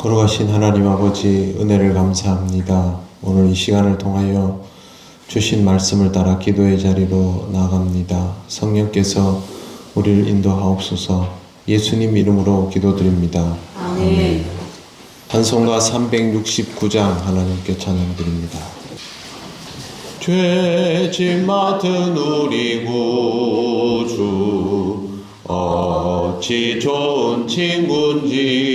걸어가신 하나님 아버지 은혜를 감사합니다. 오늘 이 시간을 통하여 주신 말씀을 따라 기도의 자리로 나아갑니다. 성령께서 우리를 인도하옵소서. 예수님 이름으로 기도드립니다. 아멘. 찬송가 369장 하나님께 찬양드립니다. 죄짐 맡은 우리 구주 어찌 좋은 친구인지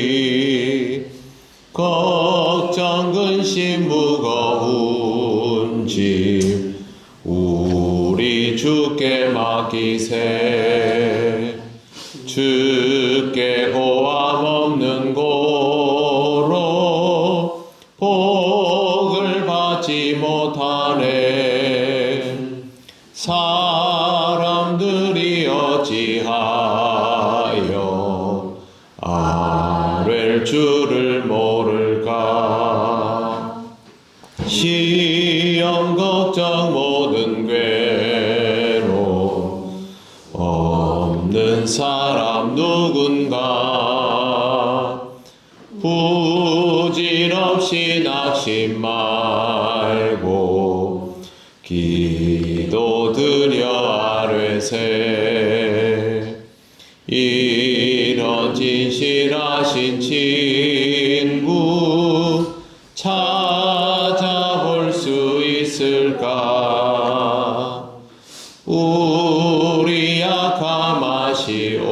걱정 근심 무거운 짐 우리 주께 맡기세. 주께 고함 없는 고로 복을 받지 못하네. 사람들이 어찌하여 아뢰 주를 모를까. 시험 걱정 모든 괴로움 없는 사람 누군가. 부질없이 낙심 말고 기도드려 아뢰세. 이런 진실하신 친구 찾아볼 수 있을까. 우리 약함 아시오니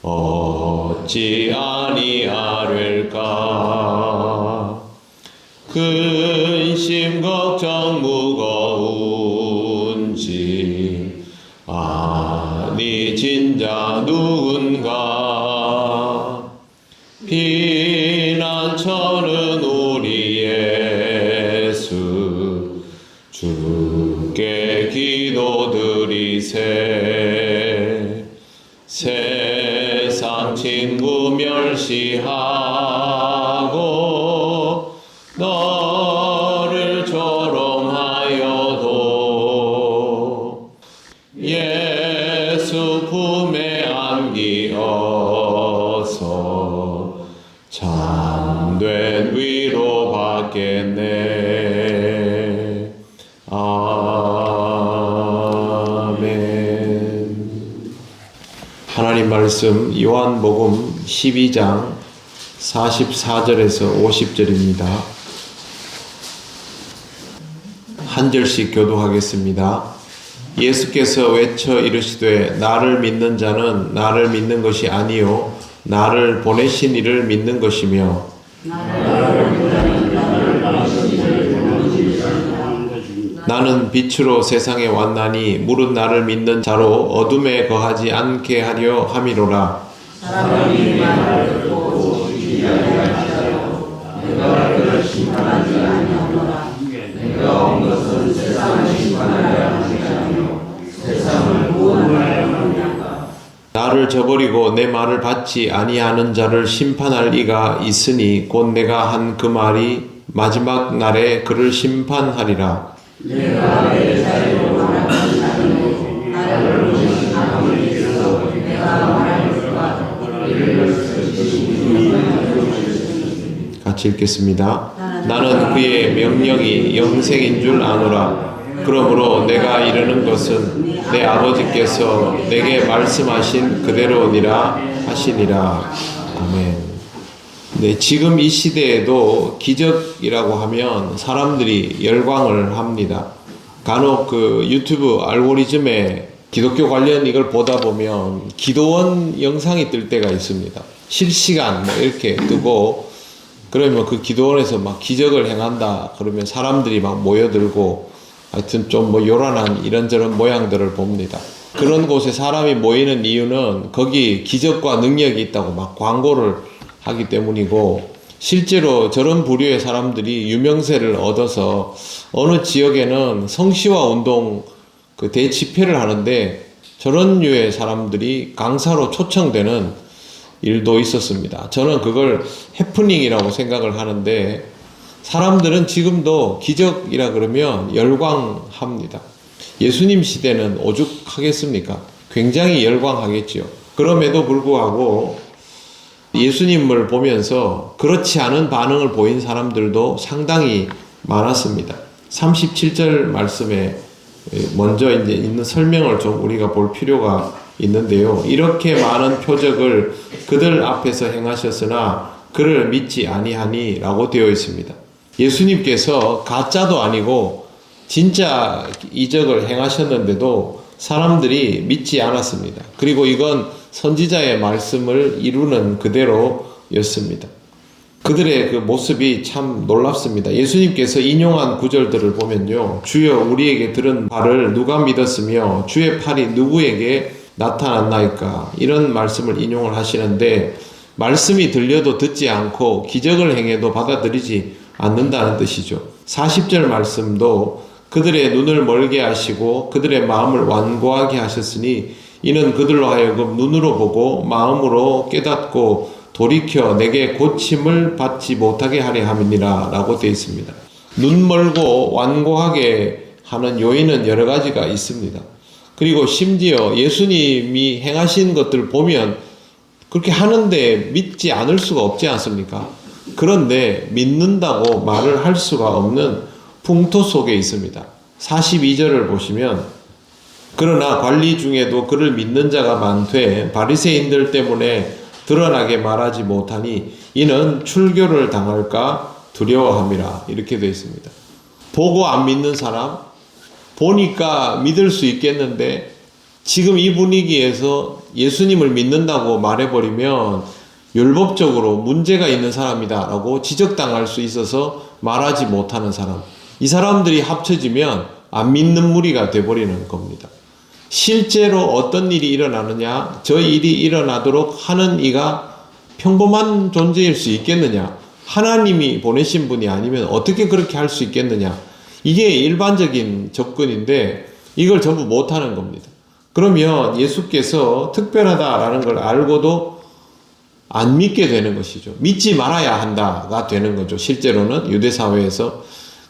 어찌 아니하릴까. 근심 걱정 무거운 짐 아니 진자 누군가. 피난처는 우리 예수 주께 기도드리세. 세상 친구 멸시하고 너를 조롱하여도 예수 품에 안기어서 참된 위로 받겠네. 아멘. 하나님 말씀 요한복음 12장 44절에서 50절입니다. 한 절씩 교독하겠습니다. 예수께서 외쳐 이르시되 나를 믿는 자는 나를 믿는 것이 아니요 나를 보내신 이를 믿는 것이며 나는 빛으로 세상에 왔나니 물은 나를 믿는 자로 어둠에 거하지 않게 하려 함이로라. 사람이 말을 듣고 지키지 아니하시고 내가 그를 심판하지 아니하노라. 내가 온 것은 세상을 심판하려 하지 아니요 세상을 구원하려 함이니라. 나를 저버리고 내 말을 받지 아니하는 자를 심판할 이가 있으니 곧 내가 한 그 말이 마지막 날에 그를 심판하리라. 내가 내 자리로 말하지 않으며 나를 보신 사람을 믿어 내가 말하리라. 같이 읽겠습니다. 나는 그의 명령이 영생인 줄 아노라. 그러므로 내가 이르는 것은 내 아버지께서 내게 말씀하신 그대로니라 하시니라. 아멘. 네, 지금 이 시대에도 기적이라고 하면 사람들이 열광을 합니다. 간혹 그 유튜브 알고리즘에 기독교 관련 이걸 보다 보면 기도원 영상이 뜰 때가 있습니다. 실시간 뭐 이렇게 뜨고 그러면 그 기도원에서 막 기적을 행한다 그러면 사람들이 막 모여들고 하여튼 좀 뭐 요란한 이런저런 모양들을 봅니다. 그런 곳에 사람이 모이는 이유는 거기 기적과 능력이 있다고 막 광고를 하기 때문이고, 실제로 저런 부류의 사람들이 유명세를 얻어서 어느 지역에는 성시화 운동 그 대집회를 하는데 저런 류의 사람들이 강사로 초청되는 일도 있었습니다. 저는 그걸 해프닝이라고 생각을 하는데 사람들은 지금도 기적이라 그러면 열광합니다. 예수님 시대는 오죽하겠습니까? 굉장히 열광하겠지요. 그럼에도 불구하고 예수님을 보면서 그렇지 않은 반응을 보인 사람들도 상당히 많았습니다. 37절 말씀에 먼저 이제 있는 설명을 좀 우리가 볼 필요가 있는데요. 이렇게 많은 표적을 그들 앞에서 행하셨으나 그를 믿지 아니하니 라고 되어 있습니다. 예수님께서 가짜도 아니고 진짜 이적을 행하셨는데도 사람들이 믿지 않았습니다. 그리고 이건 선지자의 말씀을 이루는 그대로였습니다. 그들의 그 모습이 참 놀랍습니다. 예수님께서 인용한 구절들을 보면요. 주여 우리에게 들은 바를 누가 믿었으며 주의 팔이 누구에게 나타났나이까? 이런 말씀을 인용을 하시는데 말씀이 들려도 듣지 않고 기적을 행해도 받아들이지 않는다는 뜻이죠. 40절 말씀도 그들의 눈을 멀게 하시고 그들의 마음을 완고하게 하셨으니 이는 그들로 하여금 눈으로 보고 마음으로 깨닫고 돌이켜 내게 고침을 받지 못하게 하려 함이니라 라고 되어 있습니다. 눈 멀고 완고하게 하는 요인은 여러 가지가 있습니다. 그리고 심지어 예수님이 행하신 것들을 보면 그렇게 하는데 믿지 않을 수가 없지 않습니까? 그런데 믿는다고 말을 할 수가 없는 풍토 속에 있습니다. 42절을 보시면 그러나 관리 중에도 그를 믿는 자가 많되 바리새인들 때문에 드러나게 말하지 못하니 이는 출교를 당할까 두려워함이라 이렇게 되어 있습니다. 보고 안 믿는 사람, 보니까 믿을 수 있겠는데 지금 이 분위기에서 예수님을 믿는다고 말해버리면 율법적으로 문제가 있는 사람이다 라고 지적당할 수 있어서 말하지 못하는 사람, 이 사람들이 합쳐지면 안 믿는 무리가 돼버리는 겁니다. 실제로 어떤 일이 일어나느냐, 저 일이 일어나도록 하는 이가 평범한 존재일 수 있겠느냐, 하나님이 보내신 분이 아니면 어떻게 그렇게 할 수 있겠느냐, 이게 일반적인 접근인데 이걸 전부 못하는 겁니다. 그러면 예수께서 특별하다라는 걸 알고도 안 믿게 되는 것이죠. 믿지 말아야 한다가 되는 거죠. 실제로는 유대사회에서.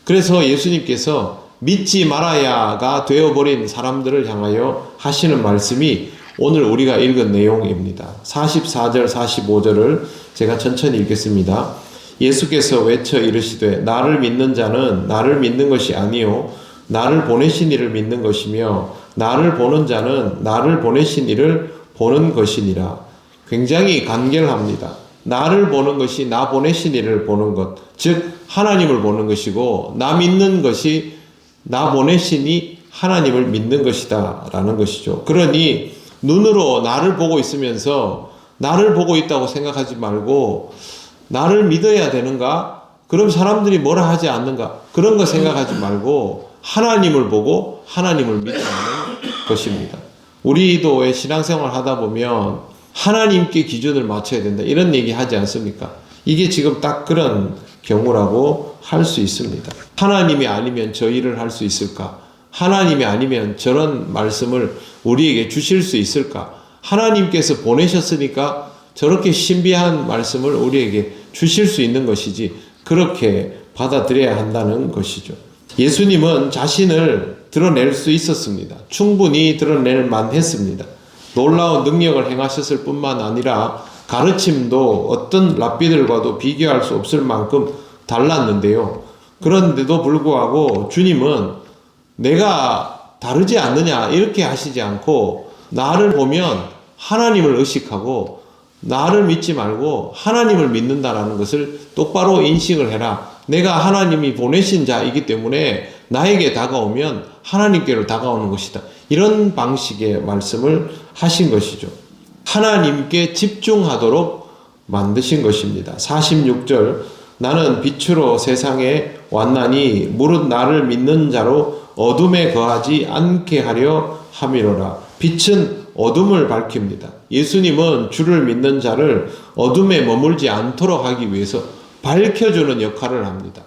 그래서 예수님께서 믿지 말아야가 되어버린 사람들을 향하여 하시는 말씀이 오늘 우리가 읽은 내용입니다. 44절 45절을 제가 천천히 읽겠습니다. 예수께서 외쳐 이르시되 나를 믿는 자는 나를 믿는 것이 아니요 나를 보내신 이를 믿는 것이며 나를 보는 자는 나를 보내신 이를 보는 것이니라. 굉장히 간결합니다. 나를 보는 것이 나 보내신 이를 보는 것, 즉 하나님을 보는 것이고 나 믿는 것이 나 보내시니 하나님을 믿는 것이다 라는 것이죠. 그러니 눈으로 나를 보고 있으면서 나를 보고 있다고 생각하지 말고 나를 믿어야 되는가? 그럼 사람들이 뭐라 하지 않는가? 그런 거 생각하지 말고 하나님을 보고 하나님을 믿는 것입니다. 우리도 왜 신앙생활 하다 보면 하나님께 기준을 맞춰야 된다 이런 얘기 하지 않습니까? 이게 지금 딱 그런 경우라고 할 수 있습니다. 하나님이 아니면 저 일을 할 수 있을까? 하나님이 아니면 저런 말씀을 우리에게 주실 수 있을까? 하나님께서 보내셨으니까 저렇게 신비한 말씀을 우리에게 주실 수 있는 것이지 그렇게 받아들여야 한다는 것이죠. 예수님은 자신을 드러낼 수 있었습니다. 충분히 드러낼 만했습니다. 놀라운 능력을 행하셨을 뿐만 아니라 가르침도 어떤 랍비들과도 비교할 수 없을 만큼 달랐는데요. 그런데도 불구하고 주님은 내가 다르지 않느냐 이렇게 하시지 않고 나를 보면 하나님을 의식하고 나를 믿지 말고 하나님을 믿는다라는 것을 똑바로 인식을 해라. 내가 하나님이 보내신 자이기 때문에 나에게 다가오면 하나님께로 다가오는 것이다. 이런 방식의 말씀을 하신 것이죠. 하나님께 집중하도록 만드신 것입니다. 46절 나는 빛으로 세상에 왔나니 무릇 나를 믿는 자로 어둠에 거하지 않게 하려 함이로라. 빛은 어둠을 밝힙니다. 예수님은 주를 믿는 자를 어둠에 머물지 않도록 하기 위해서 밝혀주는 역할을 합니다.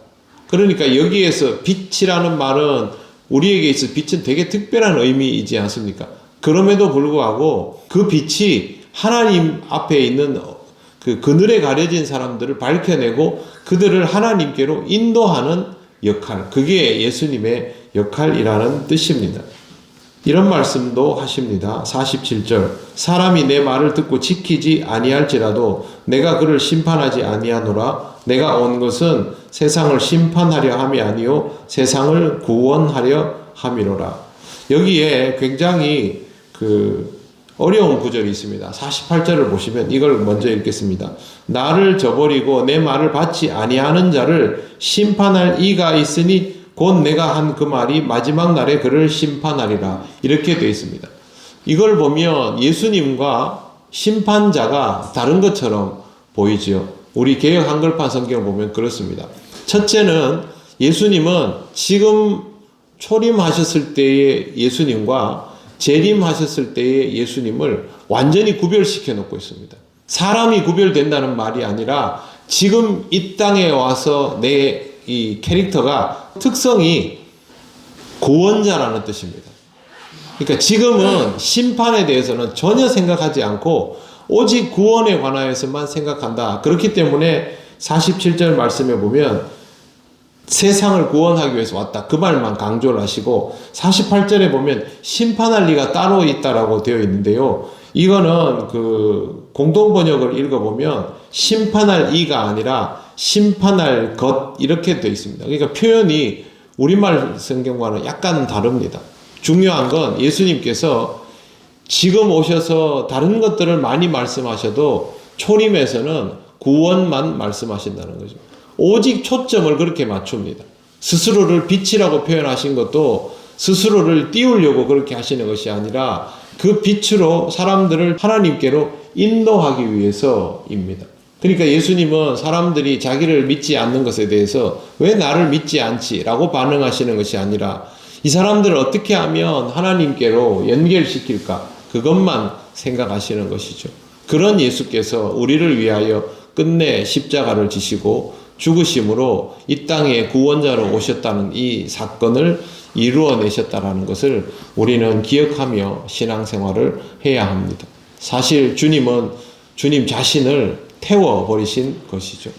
그러니까 여기에서 빛이라는 말은 우리에게 있어 빛은 되게 특별한 의미이지 않습니까? 그럼에도 불구하고 그 빛이 하나님 앞에 있는 그 그늘에 가려진 사람들을 밝혀내고 그들을 하나님께로 인도하는 역할, 그게 예수님의 역할이라는 뜻입니다. 이런 말씀도 하십니다. 47절 사람이 내 말을 듣고 지키지 아니할지라도 내가 그를 심판하지 아니하노라. 내가 온 것은 세상을 심판하려 함이 아니요 세상을 구원하려 함이로라. 여기에 굉장히 어려운 구절이 있습니다. 48절을 보시면 이걸 먼저 읽겠습니다. 나를 저버리고 내 말을 받지 아니하는 자를 심판할 이가 있으니 곧 내가 한 그 말이 마지막 날에 그를 심판하리라. 이렇게 되어 있습니다. 이걸 보면 예수님과 심판자가 다른 것처럼 보이죠. 우리 개역 한글판 성경을 보면 그렇습니다. 첫째는 예수님은 지금 초림하셨을 때의 예수님과 재림하셨을 때의 예수님을 완전히 구별시켜 놓고 있습니다. 사람이 구별된다는 말이 아니라 지금 이 땅에 와서 내 이 캐릭터가 특성이 구원자라는 뜻입니다. 그러니까 지금은 심판에 대해서는 전혀 생각하지 않고 오직 구원에 관하여서만 생각한다. 그렇기 때문에 47절 말씀에 보면 세상을 구원하기 위해서 왔다. 그 말만 강조를 하시고 48절에 보면 심판할 리가 따로 있다라고 되어 있는데요. 이거는 공동 번역을 읽어보면 심판할 이가 아니라 심판할 것 이렇게 되어 있습니다. 그러니까 표현이 우리말 성경과는 약간 다릅니다. 중요한 건 예수님께서 지금 오셔서 다른 것들을 많이 말씀하셔도 초림에서는 구원만 말씀하신다는 거죠. 오직 초점을 그렇게 맞춥니다. 스스로를 빛이라고 표현하신 것도 스스로를 띄우려고 그렇게 하시는 것이 아니라 그 빛으로 사람들을 하나님께로 인도하기 위해서입니다. 그러니까 예수님은 사람들이 자기를 믿지 않는 것에 대해서 왜 나를 믿지 않지? 라고 반응하시는 것이 아니라 이 사람들을 어떻게 하면 하나님께로 연결시킬까? 그것만 생각하시는 것이죠. 그런 예수께서 우리를 위하여 끝내 십자가를 지시고 죽으심으로 이 땅에 구원자로 오셨다는 이 사건을 이루어내셨다는 것을 우리는 기억하며 신앙생활을 해야 합니다. 사실 주님은 주님 자신을 태워버리신 것이죠.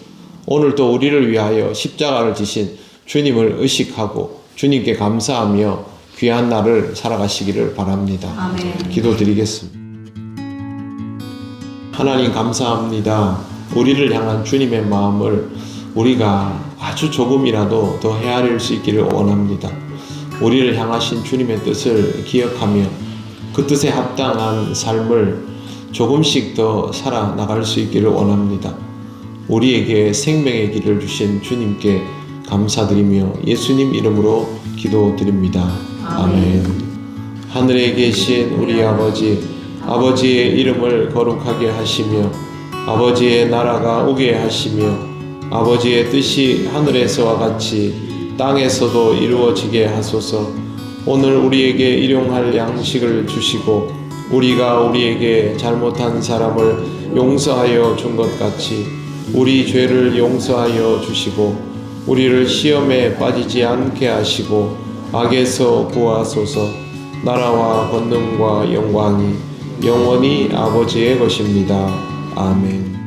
오늘 또 우리를 위하여 십자가를 지신 주님을 의식하고 주님께 감사하며 귀한 날을 살아가시기를 바랍니다. 아멘. 기도드리겠습니다. 하나님 감사합니다. 우리를 향한 주님의 마음을 우리가 아주 조금이라도 더 헤아릴 수 있기를 원합니다. 우리를 향하신 주님의 뜻을 기억하며 그 뜻에 합당한 삶을 조금씩 더 살아나갈 수 있기를 원합니다. 우리에게 생명의 길을 주신 주님께 감사드리며 예수님 이름으로 기도드립니다. 아멘. 하늘에 계신 우리 아버지, 아버지의 이름을 거룩하게 하시며 아버지의 나라가 오게 하시며 아버지의 뜻이 하늘에서와 같이 땅에서도 이루어지게 하소서. 오늘 우리에게 일용할 양식을 주시고 우리가 우리에게 잘못한 사람을 용서하여 준 것 같이 우리 죄를 용서하여 주시고 우리를 시험에 빠지지 않게 하시고 악에서 구하소서. 나라와 권능과 영광이 영원히 아버지의 것입니다. 아멘.